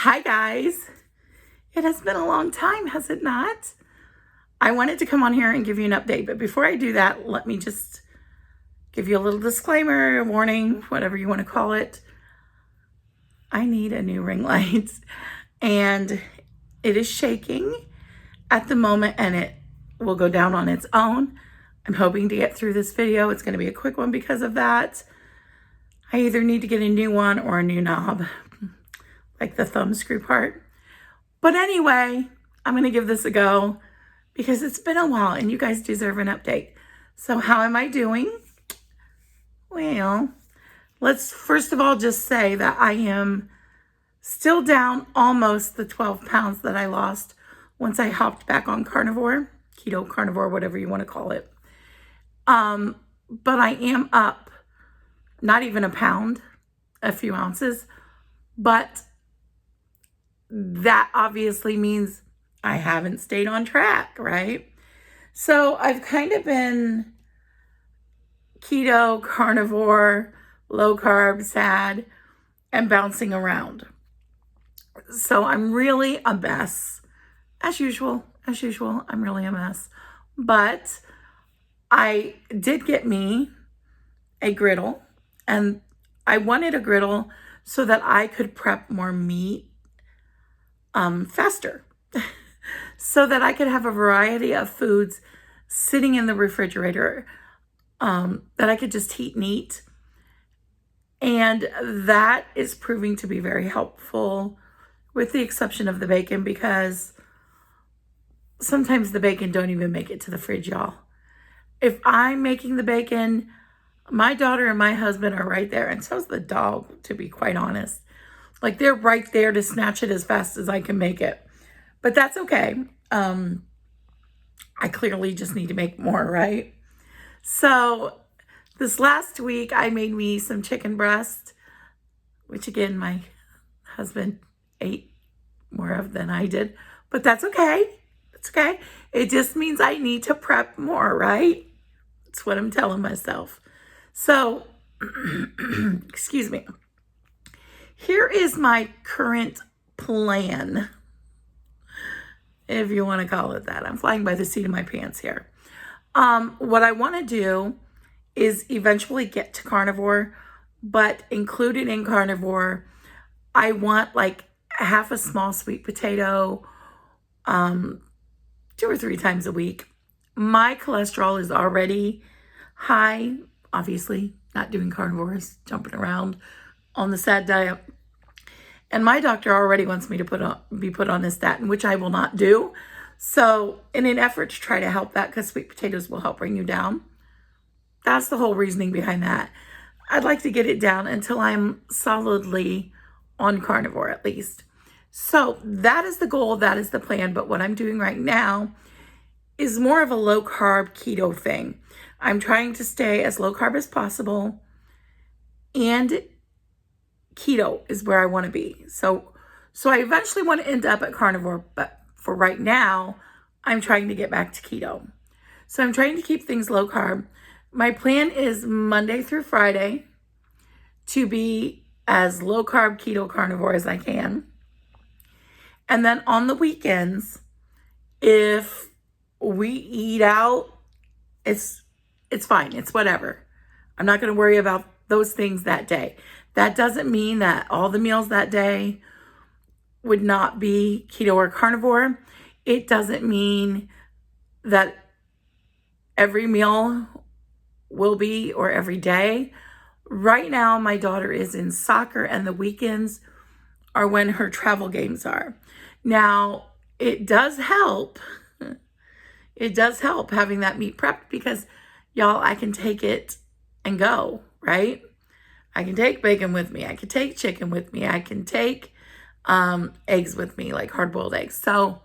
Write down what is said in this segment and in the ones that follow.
Hi guys, it has been a long time, has it not? I wanted to come on here and give you an update, but before I do that, let me just give you a little disclaimer, warning, whatever you want to call it. I need a new ring light and it is shaking at the moment and it will go down on its own. I'm hoping to get through this video. It's going to be a quick one because of that. I either need to get a new one or a new knob, like the thumb screw part. But anyway, I'm going to give this a go because it's been a while and you guys deserve an update. So how am I doing? Well, let's first of all just say that I am still down almost the 12 pounds that I lost once I hopped back on carnivore, keto, carnivore, whatever you want to call it. But I am up not even a pound, a few ounces, but that obviously means I haven't stayed on track, right? So I've kind of been keto, carnivore, low carb, sad, and bouncing around. So I'm really a mess. As usual, I'm really a mess. But I did get me a griddle, and I wanted a griddle so that I could prep more meat faster so that I could have a variety of foods sitting in the refrigerator that I could just heat and eat. And that is proving to be very helpful, with the exception of the bacon, because sometimes the bacon don't even make it to the fridge, y'all. If I'm making the bacon, my daughter and my husband are right there, and so's the dog, to be quite honest. Like, they're right there to snatch it as fast as I can make it. But that's okay. I clearly just need to make more, right? So this last week, I made me some chicken breast, which again, my husband ate more of than I did. But that's okay. It's okay. It just means I need to prep more, right? That's what I'm telling myself. So, excuse me. Here is my current plan, if you want to call it that. I'm flying by the seat of my pants here. What I want to do is eventually get to carnivore, but included in carnivore, I want like half a small sweet potato 2 or 3 times a week. My cholesterol is already high, obviously, not doing carnivores, jumping around on the SAD diet. And my doctor already wants me to be put on a statin, which I will not do. So in an effort to try to help that, because sweet potatoes will help bring you down. That's the whole reasoning behind that. I'd like to get it down until I'm solidly on carnivore at least. So that is the goal, that is the plan. But what I'm doing right now is more of a low carb keto thing. I'm trying to stay as low carb as possible, and keto is where I want to be. So I eventually want to end up at carnivore, but for right now, I'm trying to get back to keto. So I'm trying to keep things low carb. My plan is Monday through Friday to be as low carb keto carnivore as I can. And then on the weekends, if we eat out, it's fine. It's whatever. I'm not going to worry about those things that day. That doesn't mean that all the meals that day would not be keto or carnivore. It doesn't mean that every meal will be, or every day. Right now, my daughter is in soccer and the weekends are when her travel games are. Now, it does help. It does help having that meat prepped because, y'all, I can take it and go, right? I can take bacon with me. I can take chicken with me. I can take eggs with me, like hard-boiled eggs. So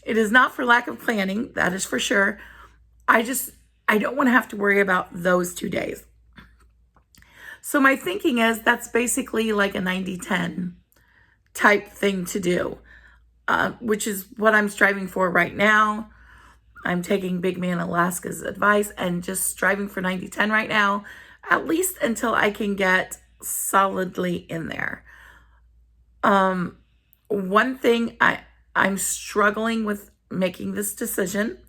it is not for lack of planning, that is for sure. I don't want to have to worry about those 2 days. So my thinking is that's basically like a 90-10 type thing to do, which is what I'm striving for right now. I'm taking Big Man Alaska's advice and just striving for 90-10 right now, at least until I can get solidly in there. One thing I'm struggling with making this decision.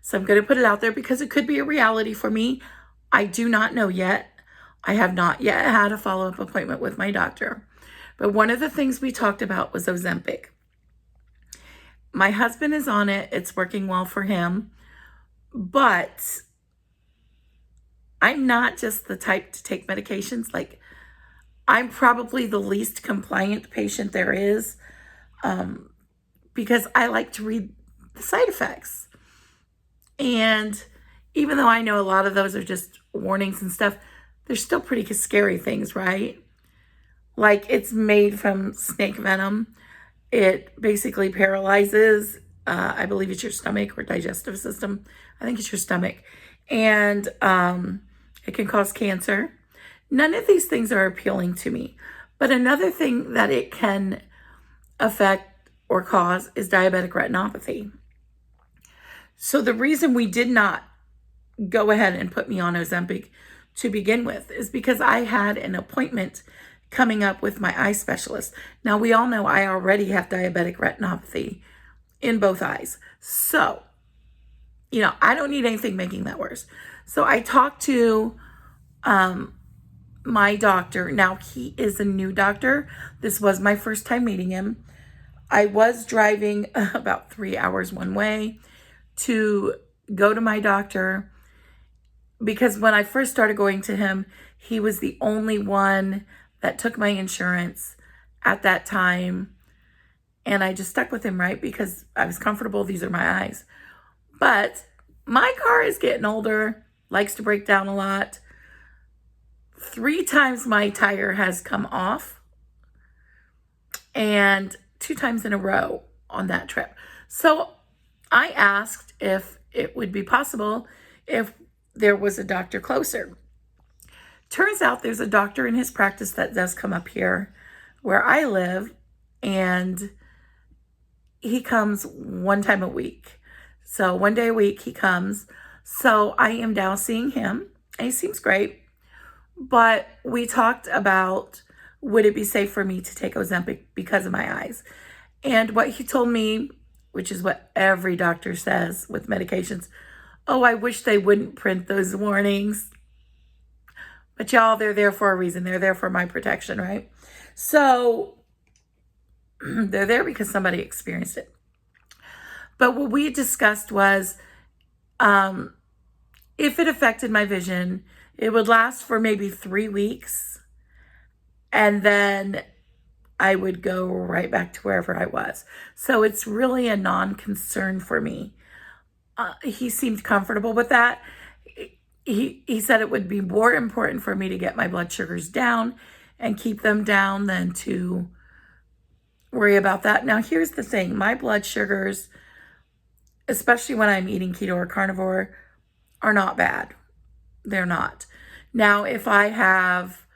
So I'm going to put it out there because it could be a reality for me. I do not know yet. I have not yet had a follow-up appointment with my doctor. But one of the things we talked about was Ozempic. My husband is on it. It's working well for him. But I'm not just the type to take medications. Like, I'm probably the least compliant patient there is, because I like to read the side effects. And even though I know a lot of those are just warnings and stuff, they're still pretty scary things, right? Like, it's made from snake venom. It basically paralyzes, I believe it's your stomach or digestive system. I think it's your stomach. And it can cause cancer. None of these things are appealing to me. But another thing that it can affect or cause is diabetic retinopathy. So the reason we did not go ahead and put me on Ozempic to begin with is because I had an appointment coming up with my eye specialist. Now, we all know I already have diabetic retinopathy in both eyes. So, I don't need anything making that worse. So I talked to my doctor. Now, he is a new doctor. This was my first time meeting him. I was driving about 3 hours one way to go to my doctor because when I first started going to him, he was the only one that took my insurance at that time. And I just stuck with him, right? Because I was comfortable. These are my eyes. But my car is getting older, likes to break down a lot. 3 times my tire has come off, and 2 times in a row on that trip. So I asked if it would be possible if there was a doctor closer. Turns out there's a doctor in his practice that does come up here where I live, and he comes 1 time a week. So 1 day a week he comes. So I am now seeing him, and he seems great. But we talked about, would it be safe for me to take Ozempic because of my eyes? And what he told me, which is what every doctor says with medications, oh, I wish they wouldn't print those warnings. But y'all, they're there for a reason. They're there for my protection, right? So they're there because somebody experienced it. But what we discussed was, if it affected my vision, it would last for maybe 3 weeks. And then I would go right back to wherever I was. So it's really a non-concern for me. He seemed comfortable with that. He said it would be more important for me to get my blood sugars down and keep them down than to worry about that. Now, here's the thing. My blood sugars, especially when I'm eating keto or carnivore, are not bad. They're not. Now, if I have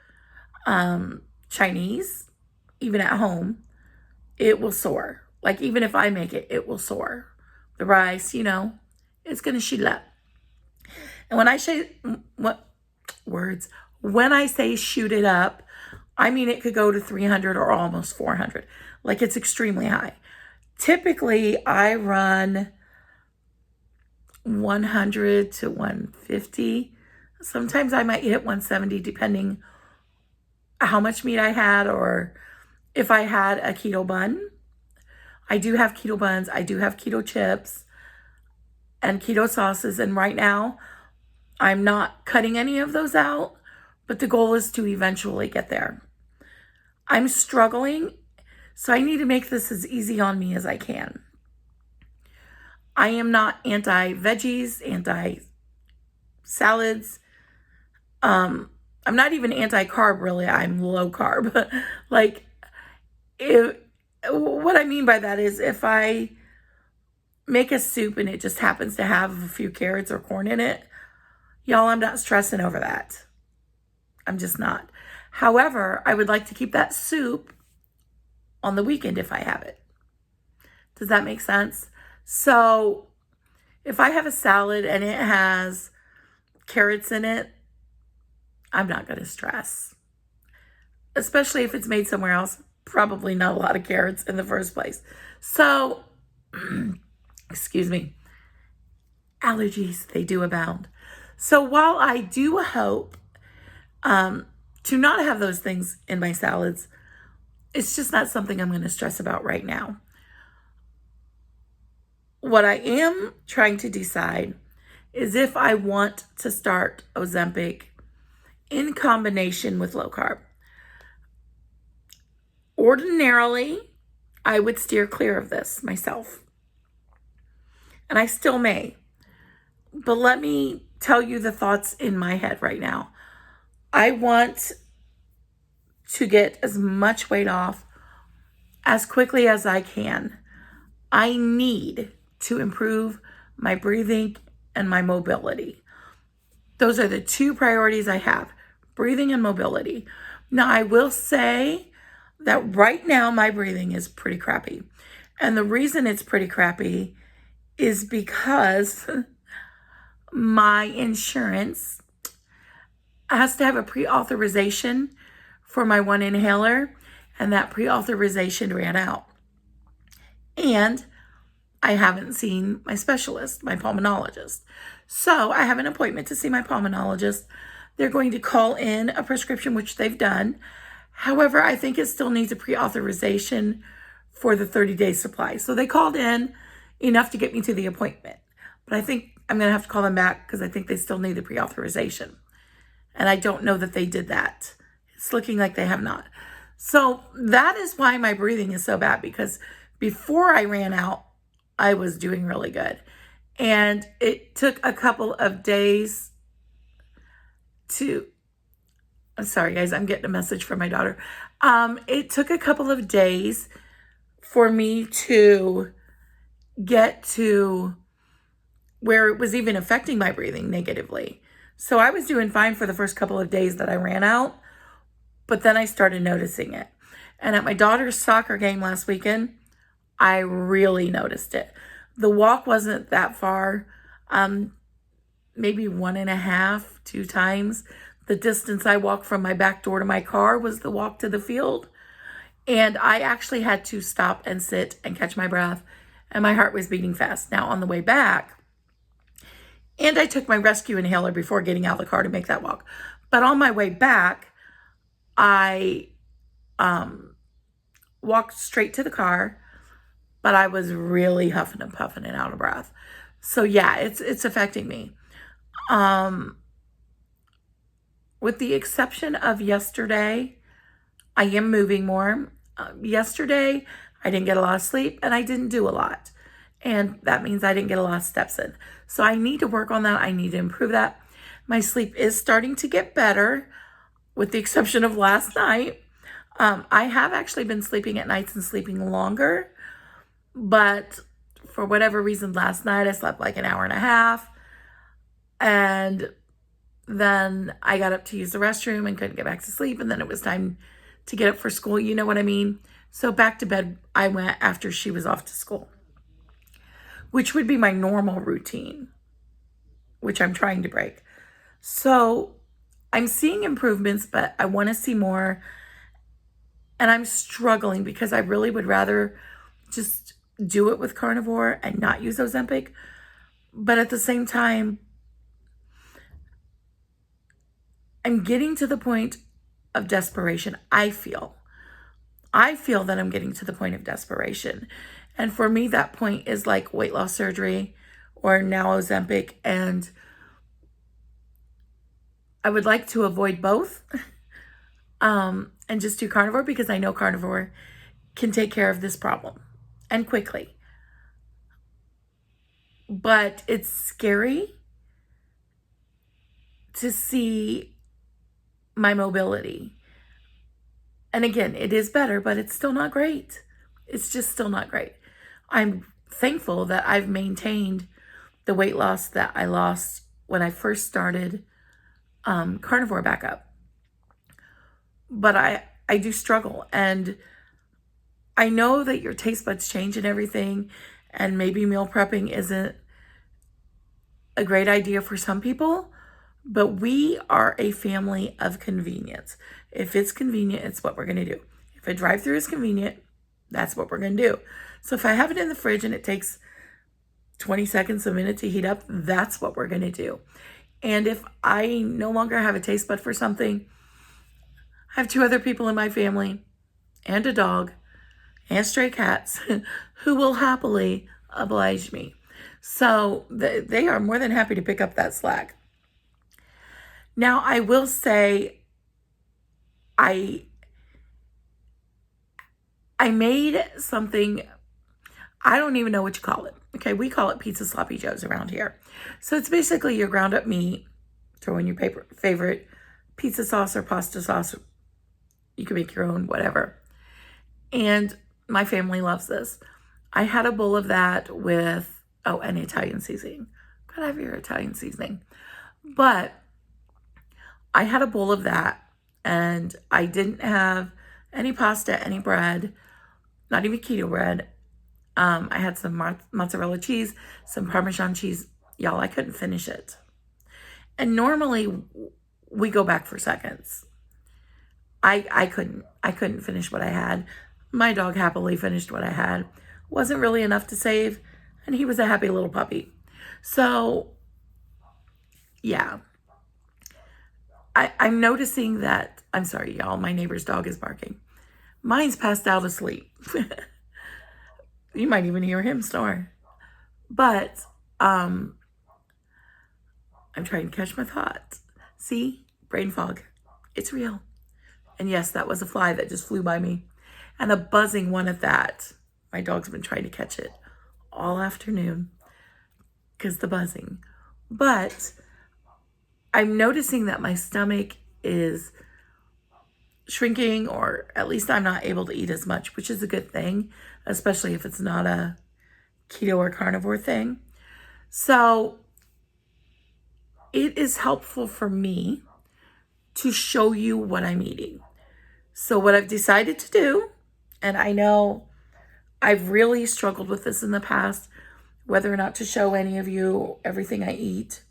Chinese, even at home, it will soar. Like, even if I make it, it will soar. The rice, it's going to shoot up. And when I say, when I say shoot it up, I mean it could go to 300 or almost 400. Like, it's extremely high. Typically, I run 100 to 150. Sometimes I might hit 170 depending how much meat I had or if I had a keto bun. I do have keto buns. I do have keto chips and keto sauces. And right now, I'm not cutting any of those out, but the goal is to eventually get there. I'm struggling, so I need to make this as easy on me as I can. I am not anti-veggies, anti-salads. I'm not even anti-carb, really. I'm low carb. What I mean by that is if I make a soup and it just happens to have a few carrots or corn in it, y'all, I'm not stressing over that. I'm just not. However, I would like to keep that soup on the weekend if I have it. Does that make sense? So if I have a salad and it has carrots in it, I'm not going to stress. Especially if it's made somewhere else. probably not a lot of carrots in the first place. So, excuse me, allergies, they do abound. So while I do hope to not have those things in my salads, it's just not something I'm going to stress about right now. What I am trying to decide is if I want to start Ozempic in combination with low carb. Ordinarily, I would steer clear of this myself, and I still may. But let me tell you the thoughts in my head right now. I want to get as much weight off as quickly as I can. I need to improve my breathing and my mobility. Those are the two priorities I have, breathing and mobility. Now, I will say that right now my breathing is pretty crappy. And the reason it's pretty crappy is because my insurance has to have a pre-authorization for my one inhaler, and that pre-authorization ran out. And I haven't seen my specialist, my pulmonologist. So I have an appointment to see my pulmonologist. They're going to call in a prescription, which they've done. However, I think it still needs a pre-authorization for the 30-day supply. So they called in enough to get me to the appointment. But I think I'm going to have to call them back because I think they still need the pre-authorization. And I don't know that they did that. It's looking like they have not. So that is why my breathing is so bad, because before I ran out, I was doing really good. And it took a couple of days I'm sorry, guys, I'm getting a message from my daughter. It took a couple of days for me to get to where it was even affecting my breathing negatively. So I was doing fine for the first couple of days that I ran out, but then I started noticing it. And at my daughter's soccer game last weekend, I really noticed it. The walk wasn't that far, maybe 1.5, 2 times. The distance I walked from my back door to my car was the walk to the field. And I actually had to stop and sit and catch my breath, and my heart was beating fast. Now on the way back, and I took my rescue inhaler before getting out of the car to make that walk. But on my way back, I walked straight to the car, but I was really huffing and puffing and out of breath. So yeah, it's affecting me. With the exception of yesterday, I am moving more. Yesterday, I didn't get a lot of sleep and I didn't do a lot. And that means I didn't get a lot of steps in. So I need to work on that. I need to improve that. My sleep is starting to get better, with the exception of last night. I have actually been sleeping at nights and sleeping longer. But for whatever reason, last night I slept like an hour and a half. And then I got up to use the restroom and couldn't get back to sleep. And then it was time to get up for school. You know what I mean? So back to bed I went after she was off to school, which would be my normal routine, which I'm trying to break. So I'm seeing improvements, but I want to see more. And I'm struggling because I really would rather just do it with Carnivore and not use Ozempic. But at the same time, I'm getting to the point of desperation. I feel that I'm getting to the point of desperation. And for me, that point is like weight loss surgery or now Ozempic. And I would like to avoid both and just do Carnivore, because I know Carnivore can take care of this problem and quickly. But it's scary to see my mobility. And again, it is better, but it's still not great. It's just still not great. I'm thankful that I've maintained the weight loss that I lost when I first started Carnivore back up. But I do struggle. And I know that your taste buds change and everything, and maybe meal prepping isn't a great idea for some people, but we are a family of convenience. If it's convenient, it's what we're going to do. If a drive-through is convenient, that's what we're going to do. So if I have it in the fridge and it takes 20 seconds, a minute to heat up, that's what we're going to do. And if I no longer have a taste bud for something, I have 2 other people in my family and a dog and stray cats who will happily oblige me. So they are more than happy to pick up that slack. Now, I will say I made something, I don't even know what you call it. Okay, we call it pizza sloppy joes around here. So it's basically your ground up meat, throw in your favorite pizza sauce or pasta sauce. You can make your own, whatever. And my family loves this. I had a bowl of that with, an Italian seasoning. Could have your Italian seasoning. But I had a bowl of that, and I didn't have any pasta, any bread, not even keto bread. I had some mozzarella cheese, some Parmesan cheese. Y'all, I couldn't finish it. And normally we go back for seconds. I couldn't finish what I had. My dog happily finished what I had. Wasn't really enough to save, and he was a happy little puppy. So, yeah. I'm noticing that, I'm sorry, y'all, my neighbor's dog is barking. Mine's passed out asleep. You might even hear him snore. But, I'm trying to catch my thoughts. See? Brain fog. It's real. And yes, that was a fly that just flew by me. And a buzzing one at that. My dog's been trying to catch it all afternoon because the buzzing. But I'm noticing that my stomach is shrinking, or at least I'm not able to eat as much, which is a good thing, especially if it's not a keto or carnivore thing. So it is helpful for me to show you what I'm eating. So what I've decided to do, and I know I've really struggled with this in the past, whether or not to show any of you everything I eat.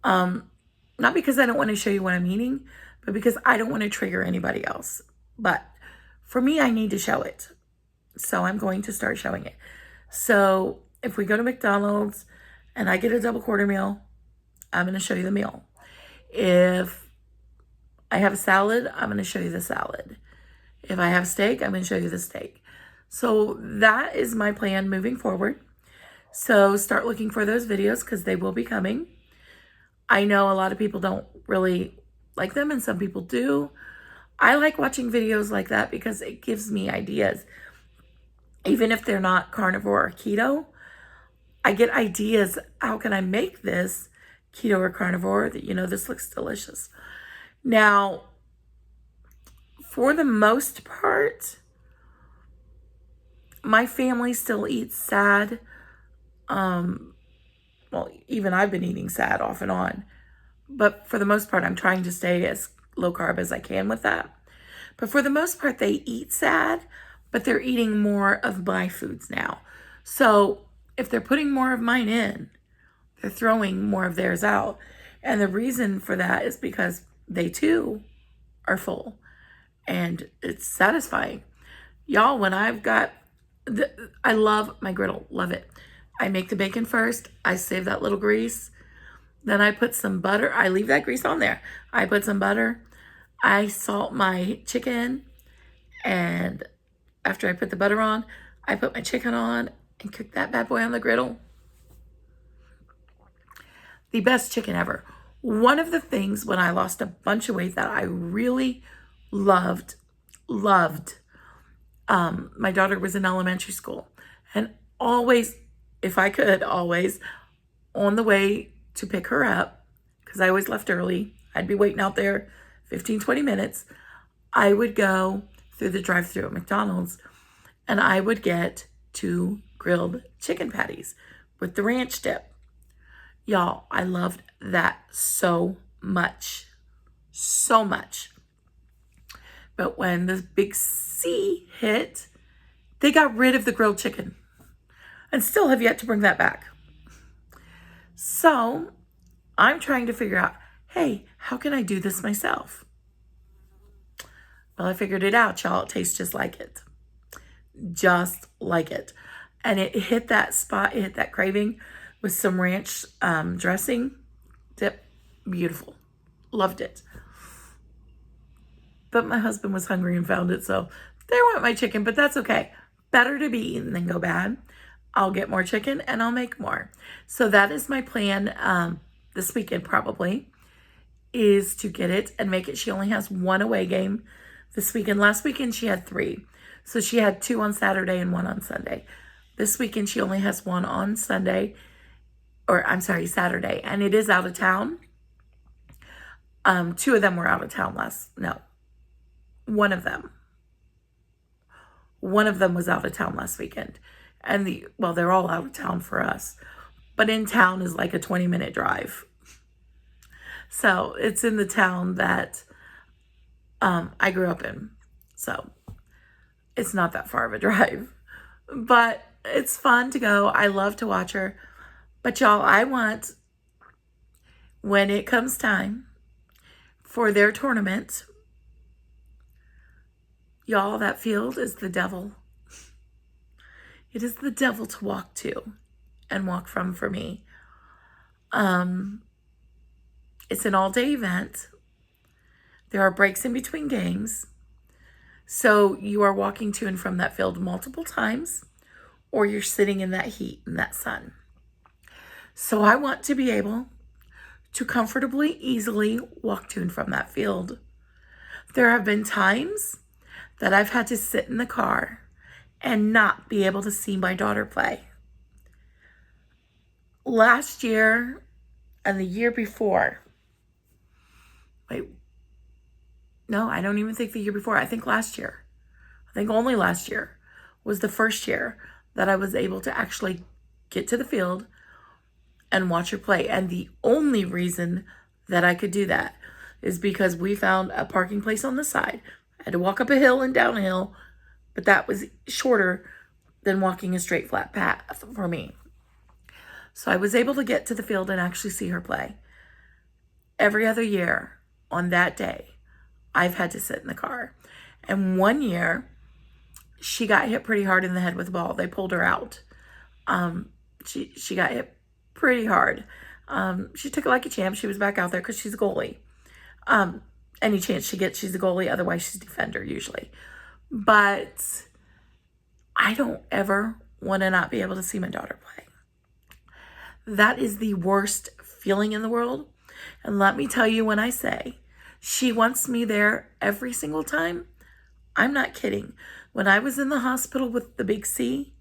Not because I don't want to show you what I'm eating, but because I don't want to trigger anybody else. But for me, I need to show it. So I'm going to start showing it. So if we go to McDonald's and I get a double quarter meal, I'm going to show you the meal. If I have a salad, I'm going to show you the salad. If I have steak, I'm going to show you the steak. So that is my plan moving forward. So start looking for those videos because they will be coming. I know a lot of people don't really like them and some people do. I like watching videos like that because it gives me ideas. Even if they're not carnivore or keto, I get ideas. How can I make this keto or carnivore? This looks delicious. Now, for the most part, my family still eats sad. Well, even I've been eating sad off and on. But for the most part, I'm trying to stay as low carb as I can with that. But for the most part, they eat sad, but they're eating more of my foods now. So if they're putting more of mine in, they're throwing more of theirs out. And the reason for that is because they too are full. And it's satisfying. Y'all, when I've got, I love my griddle, love it. I make the bacon first. I save that little grease. Then I put some butter. I leave that grease on there. I put some butter. I salt my chicken. And after I put the butter on, I put my chicken on and cook that bad boy on the griddle. The best chicken ever. One of the things when I lost a bunch of weight that I really loved. My daughter was in elementary school. And always, if I could, always on the way to pick her up, because I always left early, I'd be waiting out there 15, 20 minutes. I would go through the drive-thru at McDonald's and I would get 2 grilled chicken patties with the ranch dip. Y'all, I loved that so much. So much. But when the big C hit, they got rid of the grilled chicken and still have yet to bring that back. So I'm trying to figure out, hey, how can I do this myself? Well, I figured it out, y'all. It tastes just like it. Just like it. And it hit that spot, it hit that craving with some ranch dressing dip. Beautiful. Loved it. But my husband was hungry and found it, so there went my chicken, but that's okay. Better to be eaten than go bad. I'll get more chicken and I'll make more. So that is my plan this weekend probably, is to get it and make it. She only has one away game this weekend. Last weekend she had 3. So she had 2 on Saturday and 1 on Sunday. This weekend she only has 1 on Saturday. And it is out of town. 2 of them were out of town one of them. One of them was out of town last weekend. And they're all out of town for us. But in town is like a 20-minute drive. So it's in the town that I grew up in. So it's not that far of a drive. But it's fun to go. I love to watch her. But y'all, I want, when it comes time for their tournament, y'all, that field is the devil. It is the devil to walk to and walk from for me. It's an all-day event. There are breaks in between games. So you are walking to and from that field multiple times, or you're sitting in that heat and that sun. So I want to be able to comfortably, easily walk to and from that field. There have been times that I've had to sit in the car and not be able to see my daughter play. Last year and the year before, I don't even think the year before. I think only last year was the first year that I was able to actually get to the field and watch her play. And the only reason that I could do that is because we found a parking place on the side. I had to walk up a hill and down a hill, but that was shorter than walking a straight flat path for me. So I was able to get to the field and actually see her play. Every other year on that day, I've had to sit in the car. And one year, she got hit pretty hard in the head with a ball. They pulled her out. She got hit pretty hard. She took it like a champ. She was back out there because she's a goalie. Any chance she gets, she's a goalie. Otherwise, she's a defender usually. But I don't ever want to not be able to see my daughter play. That is the worst feeling in the world. And let me tell you, when I say she wants me there every single time, I'm not kidding. When I was in the hospital with the big C,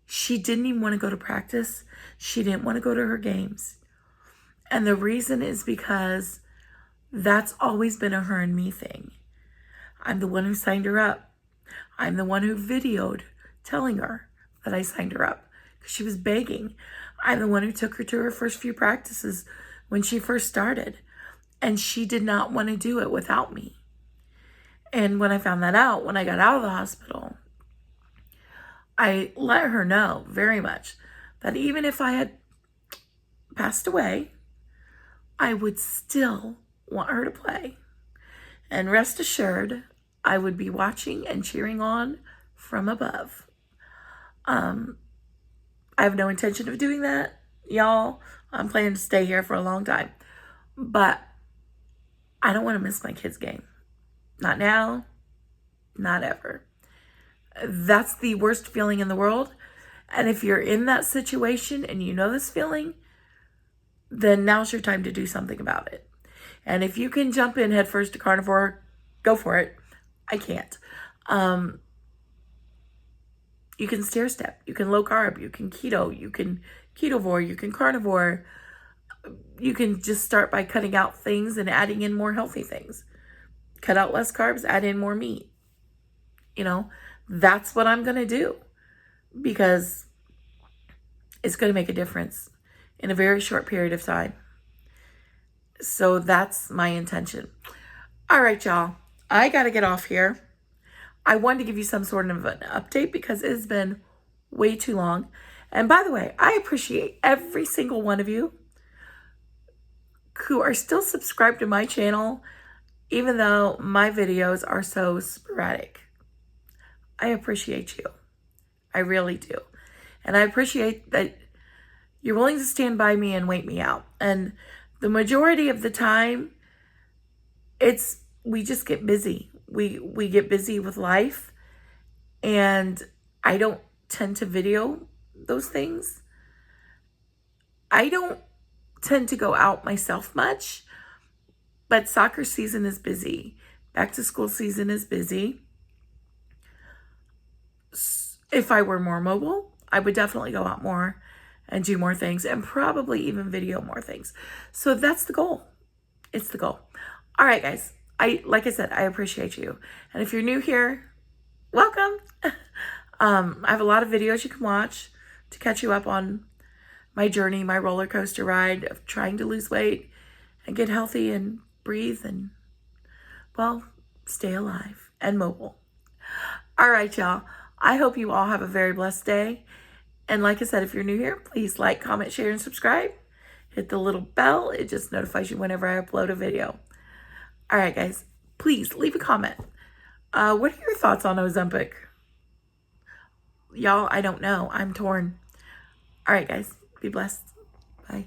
she didn't even want to go to practice. She didn't want to go to her games. And the reason is because that's always been a her and me thing. I'm the one who signed her up. I'm the one who videoed telling her that I signed her up because she was begging. I'm the one who took her to her first few practices when she first started. And she did not want to do it without me. And when I found that out, when I got out of the hospital, I let her know very much that even if I had passed away, I would still want her to play. And rest assured, I would be watching and cheering on from above. I have no intention of doing that, y'all. I'm planning to stay here for a long time. But I don't want to miss my kids' game. Not now, not ever. That's the worst feeling in the world. And if you're in that situation and you know this feeling, then now's your time to do something about it. And if you can jump in headfirst to Carnivore, go for it. I can't. You can stair step, you can low carb, you can keto, you can ketovore, you can carnivore. You can just start by cutting out things and adding in more healthy things. Cut out less carbs, add in more meat. That's what I'm going to do because it's going to make a difference in a very short period of time. So that's my intention. All right, y'all. I got to get off here. I wanted to give you some sort of an update because it's been way too long. And by the way, I appreciate every single one of you who are still subscribed to my channel even though my videos are so sporadic. I appreciate you. I really do. And I appreciate that you're willing to stand by me and wait me out. And the majority of the time, we just get busy. We get busy with life, and I don't tend to video those things. I don't tend to go out myself much, but soccer season is busy. Back to school season is busy. If I were more mobile, I would definitely go out more and do more things and probably even video more things. So that's the goal. It's the goal. All right, guys. Like I said, I appreciate you. And if you're new here, welcome. I have a lot of videos you can watch to catch you up on my journey, my roller coaster ride of trying to lose weight and get healthy and breathe and, well, stay alive and mobile. All right, y'all. I hope you all have a very blessed day. And like I said, if you're new here, please like, comment, share, and subscribe. Hit the little bell. It just notifies you whenever I upload a video. All right, guys. Please leave a comment. What are your thoughts on Ozempic? Y'all, I don't know. I'm torn. All right, guys. Be blessed. Bye.